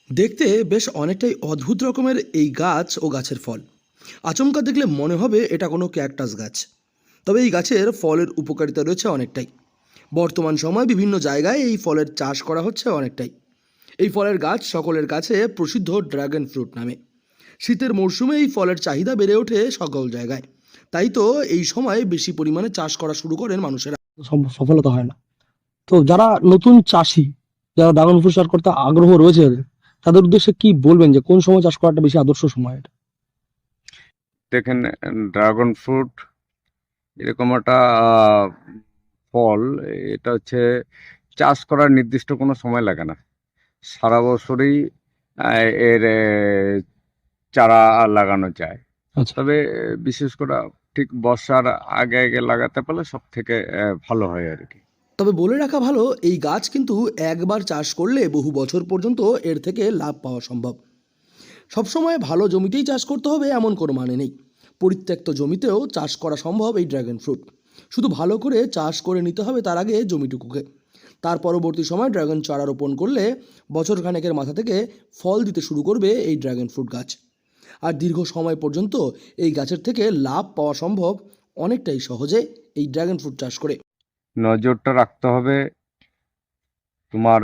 দেখতে বেশ অনেকটাই অদ্ভুত রকমের এই গাছ ও গাছের ফল। আচমকা দেখলে মনে হবে এটা কোনো ক্যাকটাস গাছ। তবে এই গাছের ফলের উপকারিতা রয়েছে অনেকটাই। বর্তমান সময়ে বিভিন্ন জায়গায় এই ফলের চাষ করা হচ্ছে অনেকটাই। এই ফলের গাছ সকলের কাছে প্রসিদ্ধ ড্রাগন ফ্রুট নামে। শীতের মরশুমে এই ফলের চাহিদা বেড়ে ওঠে সকল জায়গায়। তাই তো এই সময় বেশি পরিমাণে চাষ করা শুরু করেন মানুষেরা। সফলতা হয় না। তো যারা নতুন চাষি, যারা ড্রাগন ফ্রুট চাষ করতে আগ্রহ রয়েছে যাদের, তাদের উদ্দেশ্যে কি বলবেন যে কোন সময় চাষ করাটা বেশি আদর্শ সময় এটা? দেখেন, ড্রাগন ফ্রুট এরকম একটা ফল। এটা হচ্ছে চাষ করার নির্দিষ্ট কোনো সময় লাগে না। সারা বছরই এর চারা লাগানো যায়। আচ্ছা। তবে বিশেষ করে ঠিক বর্ষার আগে আগে লাগাতে পারলে সব থেকে ভালো হয় আর কি। তবে বলে রাখা ভালো, এই গাছ কিন্তু একবার চাষ করলে বহু বছর পর্যন্ত এর থেকে লাভ পাওয়া সম্ভব। সবসময় ভালো জমিতেই চাষ করতে হবে এমন কোনো মানে নেই। পরিত্যক্ত জমিতেও চাষ করা সম্ভব এই ড্রাগন ফ্রুট। শুধু ভালো করে চাষ করে নিতে হবে তার আগে জমিটুকুকে। তার পরবর্তী সময় ড্রাগন চারা রোপণ করলে বছর খানেকের মাথা থেকে ফল দিতে শুরু করবে এই ড্রাগন ফ্রুট গাছ। আর দীর্ঘ সময় পর্যন্ত এই গাছের থেকে লাভ পাওয়া সম্ভব অনেকটাই সহজে এই ড্রাগন ফ্রুট চাষ করে। নজরটা রাখতে হবে তোমার,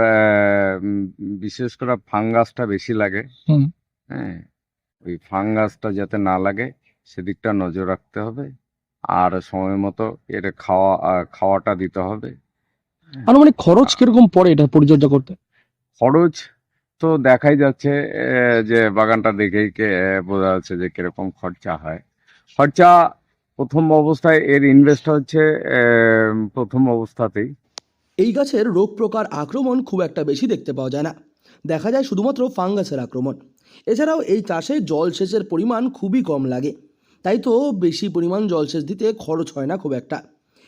বিশেষ করে ফাঙ্গাসটা বেশি লাগে। হুম। হ্যাঁ, ওই ফাঙ্গাসটা যাতে না লাগে সেদিকটা নজর রাখতে হবে। আর সময় মতো এর খাওয়াটা দিতে হবে। আনুমানিক খরচ কিরকম পড়ে এটা পরিচর্যা করতে? খরচ তো দেখাই যাচ্ছে, যে বাগানটা দেখেই বোঝা যাচ্ছে যে কিরকম খরচা হয়। খরচা প্রথম অবস্থায় এর ইনভেস্ট হচ্ছে প্রথম অবস্থাতেই। এই গাছের রোগ প্রকার আক্রমণ খুব একটা বেশি দেখতে পাওয়া যায় না। দেখা যায় শুধুমাত্র ফাঙ্গাসের আক্রমণ। এছাড়াও এই চাষে জলসেচের পরিমাণ খুবই কম লাগে। তাই তো বেশি পরিমাণ জলসেচ দিতে খরচ হয় না খুব একটা।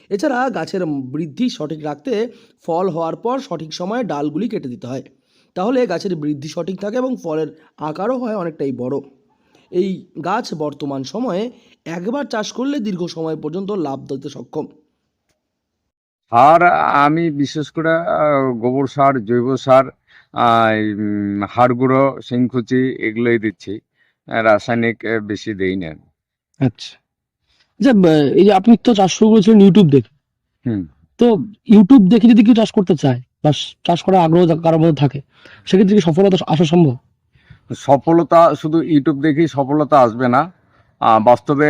এছাড়া গাছের বৃদ্ধি সঠিক রাখতে ফল হওয়ার পর সঠিক সময়ে ডালগুলি কেটে দিতে হয়। তাহলে গাছের বৃদ্ধি সঠিক থাকে এবং ফলের আকারও হয় অনেকটাই বড়। এই গাছ বর্তমান সময়ে একবার চাষ করলে দীর্ঘ সময় পর্যন্ত লাভ দিতে সক্ষম। আর আমি বিশেষ করে গোবর সার, জৈব সার, হাড় গুঁড়ো, শিংকুচি এগুলোই দিচ্ছি। রাসায়নিক বেশি দেই না। আচ্ছা। আচ্ছা, এই যে আপনি তো চাষ শুরু করেছিলেন ইউটিউব দেখে, হুম। তো ইউটিউব দেখে যদি কেউ চাষ করতে চায় বা চাষ করার আগ্রহ কারোর মধ্যে থাকে, সেক্ষেত্রে কি সফলতা আসা সম্ভব? সফলতা শুধু ইউটিউব দেখেই সফলতা আসবে না। বাস্তবে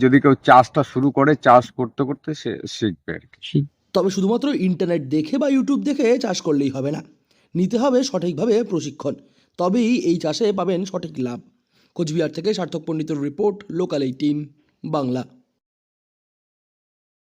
যদি কেউ চাষটা শুরু করে, চাষ করতে করতে সে শিখবে আর কি। তবে শুধুমাত্র ইন্টারনেট দেখে বা ইউটিউব দেখে চাষ করলেই হবে না, নিতে হবে সঠিকভাবে প্রশিক্ষণ। তবেই এই চাষে পাবেন সঠিক লাভ। কোচবিহার থেকে সার্থক পণ্ডিতের রিপোর্ট, লোকাল 18 বাংলা।